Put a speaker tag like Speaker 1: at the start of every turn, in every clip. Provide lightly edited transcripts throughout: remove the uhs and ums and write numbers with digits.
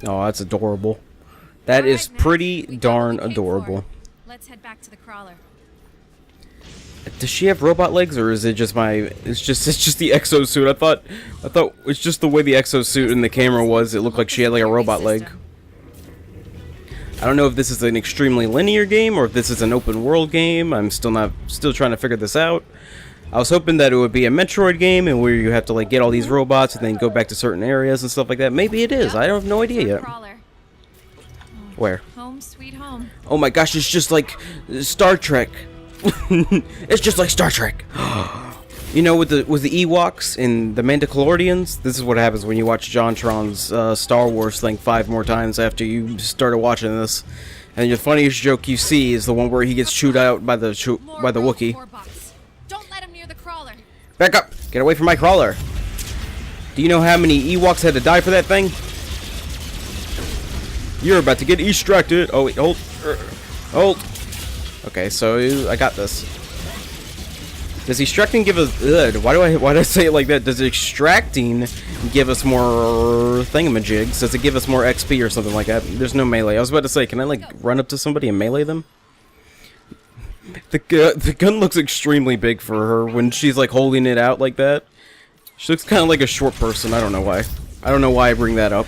Speaker 1: Oh, that's adorable. That is pretty darn adorable.
Speaker 2: Let's head back to the crawler.
Speaker 1: Does she have robot legs, or is it just my? It's just the exosuit. I thought it's just the way the exosuit in the camera was. It looked like she had like a robot leg. I don't know if this is an extremely linear game or if this is an open world game. I'm still trying to figure this out. I was hoping that it would be a Metroid game and where you have to like get all these robots and then go back to certain areas and stuff like that. Maybe it is. I have no idea yet. Where?
Speaker 2: Home sweet home.
Speaker 1: Oh my gosh, it's just like Star Trek. It's just like Star Trek. You know, with the Ewoks and the Mandalorians, this is what happens when you watch JonTron's Star Wars thing 5 more times after you started watching this. And the funniest joke you see is the one where he gets chewed out by the Wookiee.
Speaker 2: Don't let him near the crawler.
Speaker 1: Back up! Get away from my crawler. Do you know how many Ewoks had to die for that thing? You're about to get extracted. Oh wait, hold. Okay, so I got this. Does extracting give us? Why do I say it like that? Does extracting give us more thingamajigs? Does it give us more XP or something like that? There's no melee. I was about to say, can I like run up to somebody and melee them? The gun looks extremely big for her when she's like holding it out like that. She looks kind of like a short person. I don't know why. I don't know why I bring that up.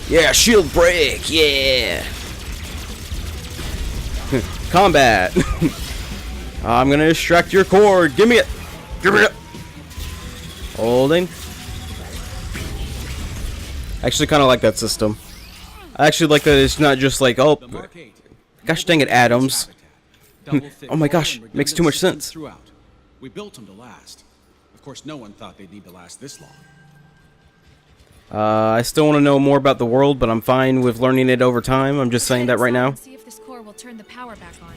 Speaker 1: Yeah, shield break. Yeah. Combat. I'm gonna extract your cord. Give me it. Give me it. Holding. I actually kind of like that system. I actually like that it's not just like, oh, gosh dang it, Adams. Oh my gosh, makes too much sense.
Speaker 3: We built them to last. Of course, no one thought they'd need to last this long.
Speaker 1: I still want to know more about the world, but I'm fine with learning it over time. I'm just saying that right now.
Speaker 2: See if this core will turn the power back on.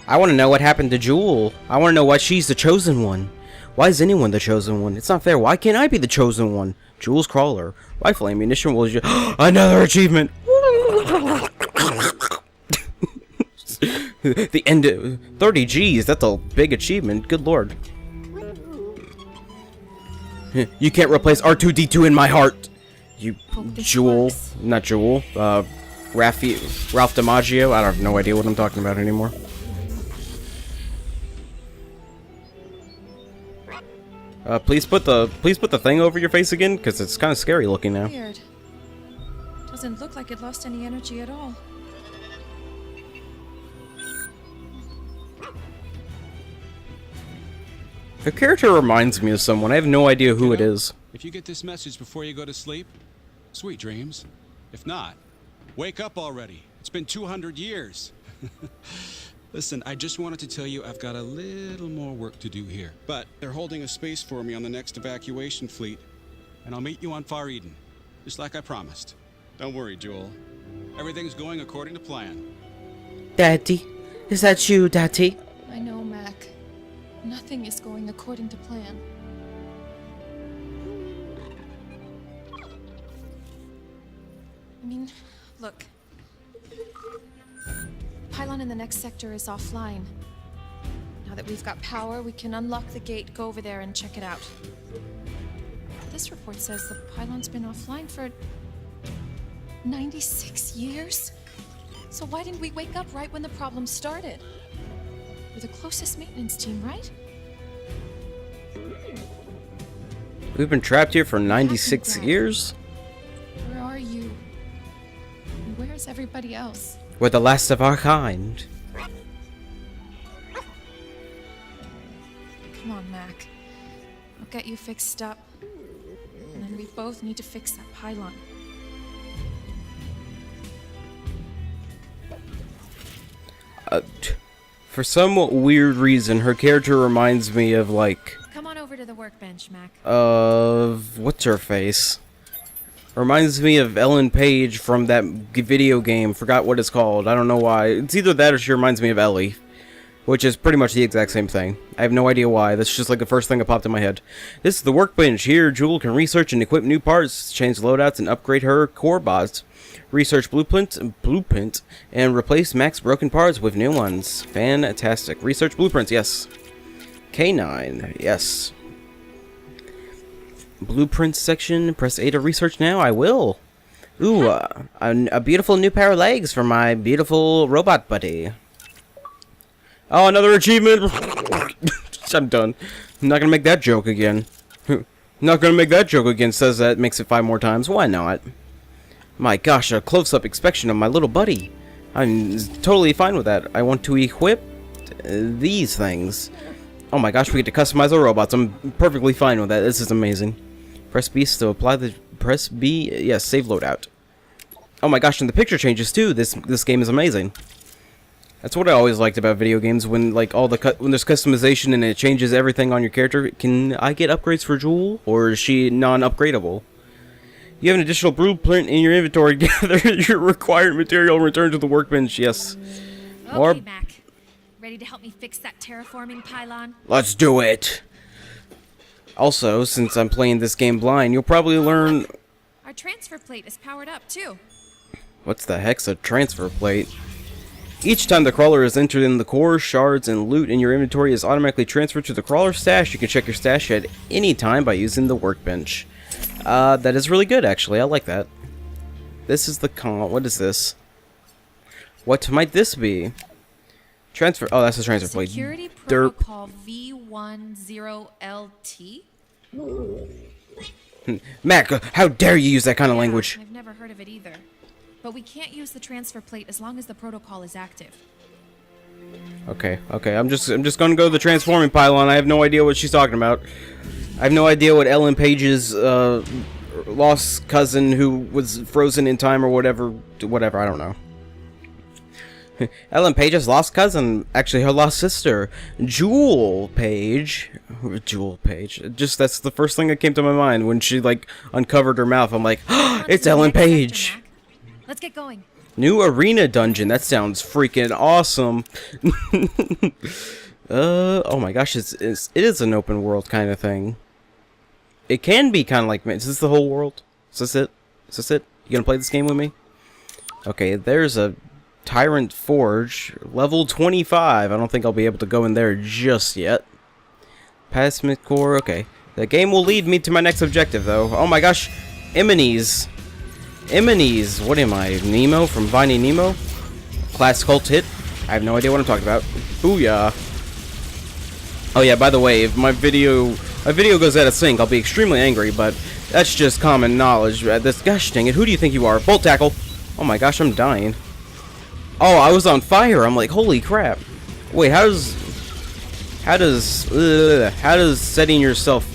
Speaker 1: I want to know what happened to Jewel. I want to know why she's the chosen one. Why is anyone the chosen one? It's not fair. Why can't I be the chosen one? Jewel's crawler. Rifle ammunition will just... Another achievement! The end of 30 G's. That's a big achievement. Good lord. You can't replace R2-D2 in my heart. You Jewel. Not Jewel. Ralph DiMaggio. I have no idea what I'm talking about anymore. Please put the thing over your face again, because it's kind of scary looking now.
Speaker 2: Weird. Doesn't look like it lost any energy at all.
Speaker 1: The character reminds me of someone. I have no idea who it is.
Speaker 3: If you get this message before you go to sleep, sweet dreams. If not, wake up already. It's been 200 years. Listen, I just wanted to tell you I've got a little more work to do here. But they're holding a space for me on the next evacuation fleet. And I'll meet you on Far Eden, just like I promised. Don't worry, Joel. Everything's going according to plan.
Speaker 1: Daddy? Is that you, Daddy?
Speaker 2: I know, Mac. Nothing is going according to plan. I mean, look. Pylon in the next sector is offline. Now that we've got power, we can unlock the gate, go over there and check it out. This report says the pylon's been offline for 96 years? So why didn't we wake up right when the problem started? We're the closest maintenance team, right?
Speaker 1: We've been trapped here for 96 years?
Speaker 2: Where are you? And where's everybody else?
Speaker 1: We're the last of our kind.
Speaker 2: Come on, Mac. I'll get you fixed up. And then we both need to fix that pylon.
Speaker 1: For some weird reason, her character reminds me of, like...
Speaker 2: Come on over to the workbench, Mac.
Speaker 1: Of... what's her face? Reminds me of Ellen Page from that video game. Forgot what it's called. I don't know why. It's either that or she reminds me of Ellie. Which is pretty much the exact same thing. I have no idea why. That's just like the first thing that popped in my head. This is the workbench. Here, Jewel can research and equip new parts, change loadouts, and upgrade her core bots. Research blueprint, and replace Mac's broken parts with new ones. Fantastic. Research blueprints, yes. K9, yes. Blueprints section, press A to research now. I will. Ooh, a beautiful new pair of legs for my beautiful robot buddy. Oh, another achievement! I'm done. I'm not gonna make that joke again. Not gonna make that joke again, says that, makes it 5 more times. Why not? My gosh, a close-up inspection of my little buddy. I'm totally fine with that. I want to equip these things. Oh my gosh, we get to customize our robots. I'm perfectly fine with that. This is amazing. Press B to apply the... Press B... Yes, save loadout. Oh my gosh, and the picture changes too. This game is amazing. That's what I always liked about video games, when like when there's customization and it changes everything on your character. Can I get upgrades for Jewel, or is she non-upgradable? You have an additional blueprint in your inventory. Gather your required material and return to the workbench. Yes.
Speaker 4: Okay, Mac. Ready to help me fix that terraforming pylon?
Speaker 1: Let's do it. Also, since I'm playing this game blind, you'll probably learn...
Speaker 2: Our transfer plate is powered up, too.
Speaker 1: What's the heck's a transfer plate? Each time the crawler is entered in, the core, shards, and loot in your inventory is automatically transferred to the crawler stash. You can check your stash at any time by using the workbench. That is really good, actually. I like that. This is the what is this? What might this be? Transfer. Oh, that's a transfer plate.
Speaker 2: Security protocol V10LT?
Speaker 1: Mac, how dare you use that kind of language?
Speaker 2: I've never heard of it either. But we can't use the transfer plate as long as the protocol is active.
Speaker 1: Okay, I'm just gonna go to the transforming pylon. I have no idea what she's talking about. I have no idea what Ellen Page's lost cousin who was frozen in time or whatever, I don't know. Ellen Page's lost cousin, actually her lost sister, Jewel Page. Just, that's the first thing that came to my mind when she like uncovered her mouth. I'm like, oh, it's Ellen Page.
Speaker 4: Let's get going.
Speaker 1: New arena dungeon. That sounds freaking awesome. Oh my gosh, it is an open world kind of thing. It can be kind of like, is this the whole world? Is this it? You gonna play this game with me? Okay, there's a Tyrant Forge, level 25. I don't think I'll be able to go in there just yet. Past mid-core, okay. The game will lead me to my next objective, though. Oh my gosh, Emmonies. What am I, Nemo from Finding Nemo? Class cult hit? I have no idea what I'm talking about. Booyah. Oh yeah, by the way, if my video goes out of sync, I'll be extremely angry, but that's just common knowledge. Gosh dang it, who do you think you are? Bolt tackle. Oh my gosh, I'm dying. Oh, I was on fire. I'm like, holy crap. Wait, how does setting yourself,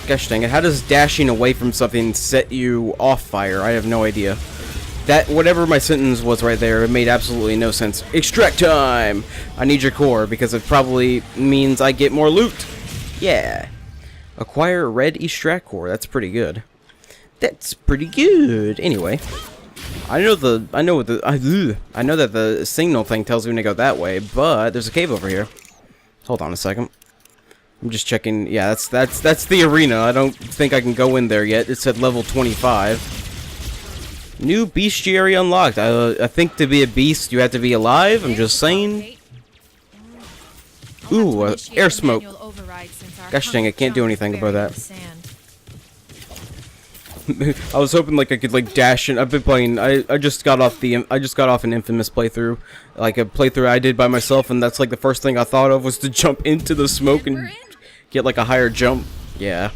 Speaker 1: gosh dang it, how does dashing away from something set you off fire? I have no idea. That, whatever my sentence was right there, it made absolutely no sense. Extract time! I need your core, because it probably means I get more loot. Yeah. Acquire red extract core. That's pretty good. Anyway. I know that the signal thing tells me to go that way, but there's a cave over here. Hold on a second. I'm just checking. Yeah, that's the arena. I don't think I can go in there yet. It said level 25. New bestiary unlocked. I think to be a beast you have to be alive. I'm just saying. Ooh, air smoke. Gosh dang, I can't do anything about that. I was hoping like I could like dash in. I've been playing. I just got off an Infamous playthrough, like a playthrough I did by myself, and that's like the first thing I thought of was to jump into the smoke and get like a higher jump. Yeah.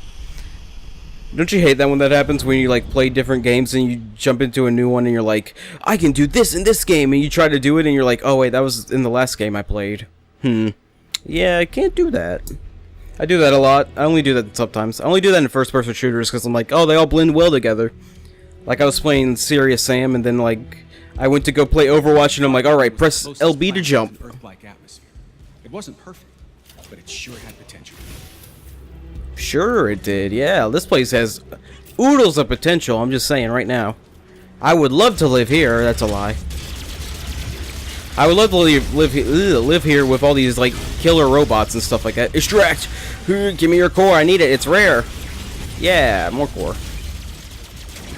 Speaker 1: Don't you hate that when that happens, when you like play different games and you jump into a new one and you're like, I can do this in this game, and you try to do it and you're like, oh wait, that was in the last game I played. Yeah, I can't do that. I do that a lot. I only do that sometimes. I only do that in first-person shooters because I'm like, oh, they all blend well together. Like, I was playing Serious Sam, and then, like, I went to go play Overwatch, and I'm like, alright, press LB to jump.
Speaker 3: Earth-like atmosphere. It wasn't perfect, but it sure had potential.
Speaker 1: Sure it did, yeah. This place has oodles of potential, I'm just saying right now. I would love to live here. That's a lie. I would love to live here with all these, like, killer robots and stuff like that. Extract! Give me your core, I need it, it's rare. Yeah, more core.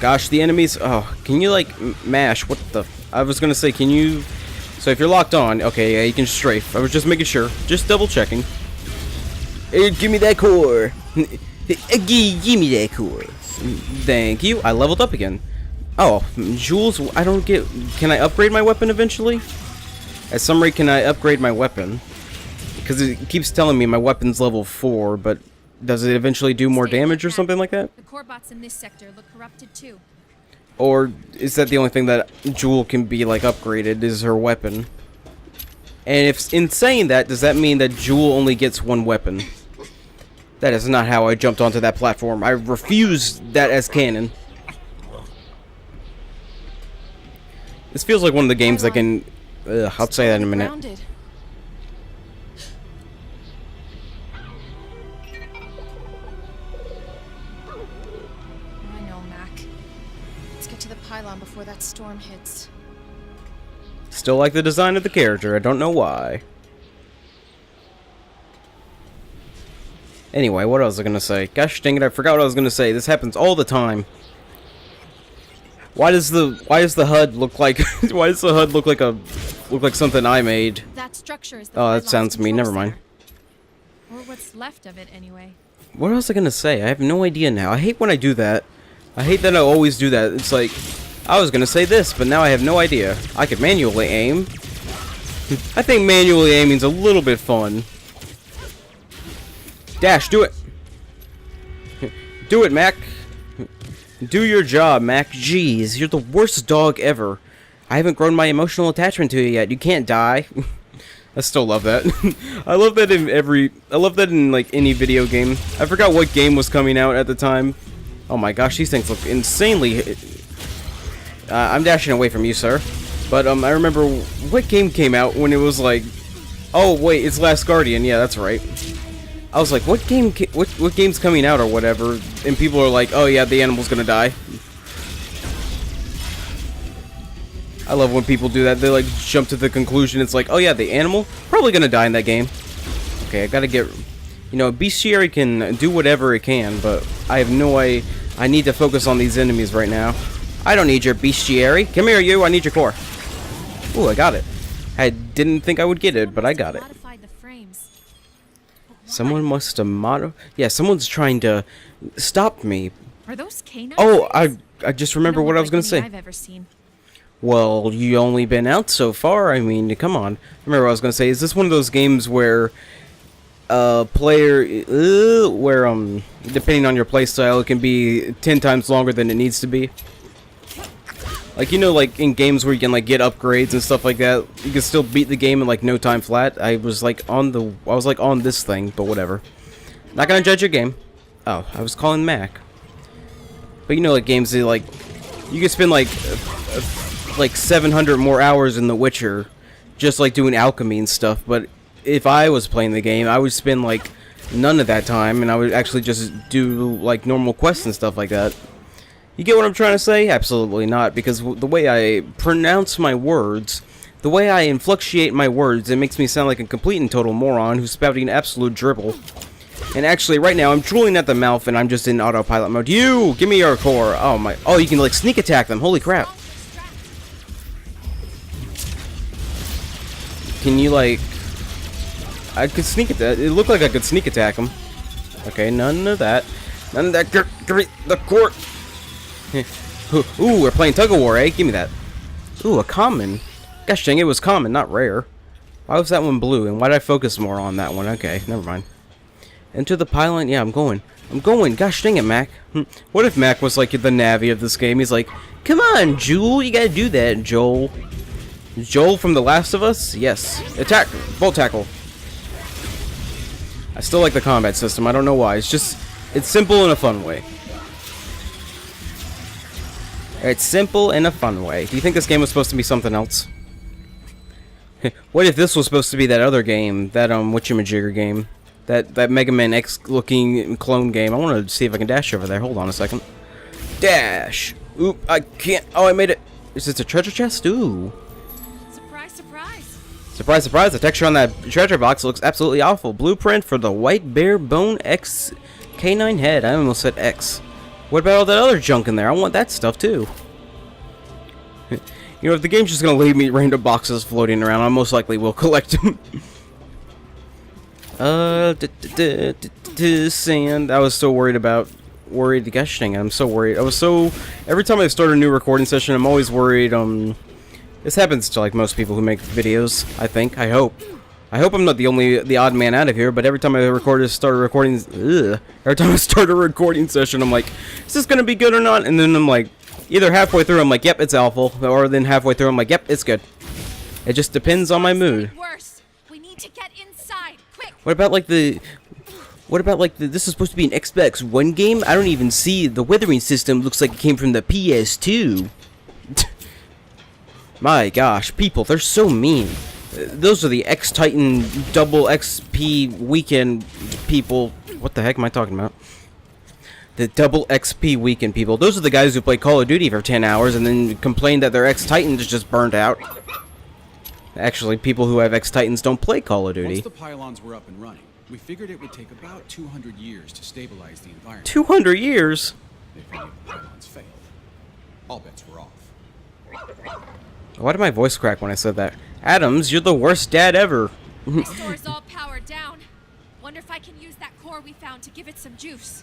Speaker 1: Gosh, the enemies... Oh, can you, like, mash? What the... I was gonna say, can you... So if you're locked on... Okay, yeah, you can strafe. I was just making sure. Just double checking. Hey, give me that core! Give me that core. Thank you. I leveled up again. Oh, Jules, I don't get... Can I upgrade my weapon eventually? At some rate, can I upgrade my weapon? Because it keeps telling me my weapon's level 4, but does it eventually do more damage or something like that?
Speaker 4: The core bots in this sector look corrupted too.
Speaker 1: Or is that the only thing that Jewel can be, like, upgraded, is her weapon? And if in saying that, does that mean that Jewel only gets one weapon? That is not how I jumped onto that platform. I refuse that as canon. This feels like one of the games that can... I'll say that in a minute.
Speaker 2: Grounded. I know, Mac. Let's get to the pylon before that storm hits.
Speaker 1: Still like the design of the character. I don't know why. Anyway, what else was I gonna say? Gosh dang it, I forgot what I was gonna say. This happens all the time. Why does the HUD look like why does the HUD look like something I made?
Speaker 4: That structure is the
Speaker 1: Oh, that
Speaker 4: pylon's
Speaker 1: sounds mean.
Speaker 4: control
Speaker 1: Never mind.
Speaker 4: center. Or what's left of it anyway.
Speaker 1: What else was I gonna say? I have no idea now. I hate when I do that. I hate that I always do that. It's like, I was gonna say this, but now I have no idea. I could manually aim. I think manually aiming's a little bit fun. Dash, do it! Do it, Mac! Do your job, Mac. Jeez, you're the worst dog ever. I haven't grown my emotional attachment to you yet. You can't die. I still love that. I love that in like any video game. I forgot what game was coming out at the time. Oh my gosh, these things look insanely... I'm dashing away from you, sir. But I remember what game came out when it was like... Oh wait, it's Last Guardian. Yeah, that's right. I was like, what game's coming out or whatever? And people are like, oh yeah, the animal's gonna die. I love when people do that. They like jump to the conclusion. It's like, oh yeah, the animal probably gonna die in that game. Okay, I gotta get... You know, bestiary can do whatever it can, but I have no way. I need to focus on these enemies right now. I don't need your bestiary. Come here, you. I need your core. Ooh, I got it. I didn't think I would get it, but I got it.
Speaker 4: Modified the frames.
Speaker 1: Someone must have Yeah, someone's trying to stop me.
Speaker 4: Are those canines?
Speaker 1: Oh, I just remember what I was gonna say.
Speaker 4: I've ever seen.
Speaker 1: Well, you only been out so far. I mean, come on. Remember what I was gonna say. Is this one of those games where depending on your playstyle, it can be 10 times longer than it needs to be? Like, you know, like in games where you can like get upgrades and stuff like that, you can still beat the game in like no time flat. I was like on this thing, but whatever. Not gonna judge your game. Oh, I was calling Mac. But you know, like games that like you can spend like 700 more hours in The Witcher, just like doing alchemy and stuff. But if I was playing the game, I would spend like none of that time, and I would actually just do like normal quests and stuff like that. You get what I'm trying to say? Absolutely not, because the way I pronounce my words, the way I inflectuate my words, it makes me sound like a complete and total moron who's spouting absolute dribble. And actually, right now, I'm drooling at the mouth, and I'm just in autopilot mode. You! Give me your core! Oh my... Oh, you can, like, sneak attack them. Holy crap. Can you, like... I could sneak attack... It looked like I could sneak attack them. Okay, none of that. None of that. Give me the core! Ooh, we're playing tug-of-war, eh? Give me that. Ooh, a common. Gosh dang, it was common, not rare. Why was that one blue, and why did I focus more on that one? Okay, never mind. Enter the pylon? Yeah, I'm going. Gosh dang it, Mac. What if Mac was like the Navi of this game? He's like, come on, Joel, you gotta do that, Joel. Joel from The Last of Us? Yes. Attack! Bolt tackle. I still like the combat system. I don't know why. It's simple in a fun way. It's simple in a fun way. Do you think this game was supposed to be something else? What if this was supposed to be that other game? That, whatchamajigger game? That Mega Man X looking clone game. I want to see if I can dash over there. Hold on a second. Dash! Oop, I can't. Oh, I made it. Is this a treasure chest? Ooh.
Speaker 4: Surprise, surprise.
Speaker 1: Surprise, surprise. The texture on that treasure box looks absolutely awful. Blueprint for the White Bear Bone X K9 head. I almost said X. What about all that other junk in there? I want that stuff too. You know, if the game's just gonna leave me random boxes floating around, I most likely will collect them. Sand. I was so worried questioning. I'm so worried. Every time I start a new recording session, I'm always worried. This happens to like most people who make videos. I hope I'm not the odd man out of here. But every time I start a recording session, I'm like, is this gonna be good or not? And then I'm like, either halfway through, I'm like, yep, it's awful, or then halfway through, I'm like, yep, it's good. It just depends on my mood.
Speaker 4: Worse. We need to get inside, quick.
Speaker 1: What about like the? This is supposed to be an Xbox One game? I don't even see the weathering system. Looks like it came from the PS2. My gosh, people, they're so mean. Those are the X-Titan double XP weekend people. What the heck am I talking about? The double XP weekend people. Those are the guys who play Call of Duty for 10 hours and then complain that their X-Titans just burned out. Actually, people who have X-Titans don't play Call of Duty.
Speaker 5: Once the pylons were up and running, we figured it would take about 200 years to stabilize the environment.
Speaker 1: 200 years?
Speaker 5: If any of the pylons failed, all bets were off.
Speaker 1: Why did my voice crack when I said that? Adams, you're the worst dad ever.
Speaker 4: Restore's all powered down. Wonder if I can use that core we found to give it some juice.